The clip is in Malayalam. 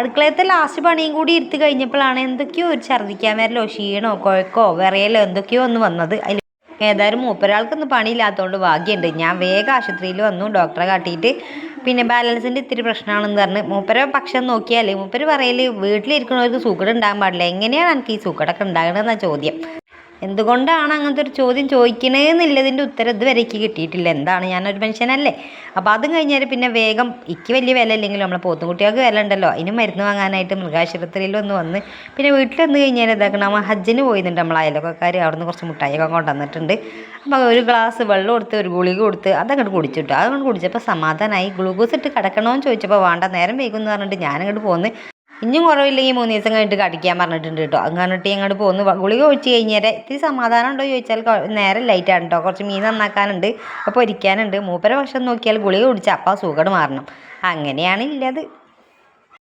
അടുക്കളയത്തെ ലാസ്റ്റ് പണിയും കൂടി ഇരുത്തി കഴിഞ്ഞപ്പോഴാണ് എന്തൊക്കെയോ ഒരു ഛർദ്ദിക്കാൻ വരലോ ക്ഷീണോ കുഴക്കോ വിറയലോ എന്തൊക്കെയോ ഒന്ന് വന്നത്. ഏതായാലും മൂപ്പരാൾക്കൊന്നും പണിയില്ലാത്തതുകൊണ്ട് ഭാഗ്യമുണ്ട്. ഞാൻ വേഗം ആശുപത്രിയിൽ വന്നു, ഡോക്ടറെ കാട്ടിയിട്ട്. പിന്നെ ബാലൻസിൻ്റെ ഇത്തിരി പ്രശ്നമാണെന്ന് പറഞ്ഞ് മൂപ്പരെ പക്ഷം നോക്കിയാൽ മൂപ്പര് പറയൽ വീട്ടിലിരിക്കുന്നവർക്ക് സൂക്കട് ഉണ്ടാകാൻ പാടില്ല. എങ്ങനെയാണ് എനിക്ക് ഈ സൂക്കടൊക്കെ ഉണ്ടാകണമെന്നാണ് ചോദ്യം. എന്തുകൊണ്ടാണ് അങ്ങനത്തെ ഒരു ചോദ്യം ചോദിക്കണേന്നുള്ളതിൻ്റെ ഉത്തരം ഇതുവരെ എനിക്ക് കിട്ടിയിട്ടില്ല. എന്താണ്, ഞാനൊരു മനുഷ്യനല്ലേ. അപ്പോൾ അതും കഴിഞ്ഞാൽ പിന്നെ വേഗം എനിക്ക് വലിയ വില ഇല്ലെങ്കിലും നമ്മളെ പോത്തുകുട്ടികൾക്ക് വില ഉണ്ടല്ലോ, അതിന് മരുന്ന് വാങ്ങാനായിട്ട് മൃഗാശുപത്രിയിൽ ഒന്ന് വന്ന് പിന്നെ വീട്ടിൽ വന്ന് കഴിഞ്ഞാൽ ഇതാക്കണം, നമ്മൾ ഹജ്ജിന് പോയിട്ടുണ്ട്. നമ്മൾ അയൽവക്കക്കാർ അവിടെ നിന്ന് കുറച്ച് മുട്ടായിയൊക്കെ കൊണ്ടുവന്നിട്ടുണ്ട്. അപ്പോൾ ഒരു ഗ്ലാസ് വെള്ളം കൊടുത്ത് ഒരു ഗുളിക കൊടുത്ത് അതങ്ങോട്ട് കുടിച്ചിട്ടു. അതങ്ങോട്ട് കുടിച്ചപ്പോൾ സമാധാനമായി. ഗ്ലൂക്കോസ് ഇട്ട് കിടക്കണമെന്ന് ചോദിച്ചപ്പോൾ വേണ്ട, നേരം വൈകുമെന്ന് പറഞ്ഞിട്ട് ഞാനങ്ങോട്ട് പോന്ന്. ഇനിയും കുറവില്ലെങ്കിൽ 3 ദിവസം കഴിഞ്ഞിട്ട് കടിക്കാൻ പറഞ്ഞിട്ടുണ്ട് കേട്ടോ. അത് കണ്ടിട്ട് ഞങ്ങോട്ട് പോകുന്നു. ഗുളിക ഒഴിച്ച് കഴിഞ്ഞാൽ ഇത്തിരി സമാധാനം ഉണ്ടോ ചോദിച്ചാൽ നേരം ലൈറ്റാണ് കേട്ടോ. കുറച്ച് മീൻ നന്നാക്കാനുണ്ട്, അപ്പോൾ പൊരിക്കാനുണ്ട്. മൂപ്പരെ പക്ഷം നോക്കിയാൽ ഗുളിക കുടിച്ചാൽ അപ്പം സൂക്കട് മാറണം. അങ്ങനെയാണ് ഇല്ലത്.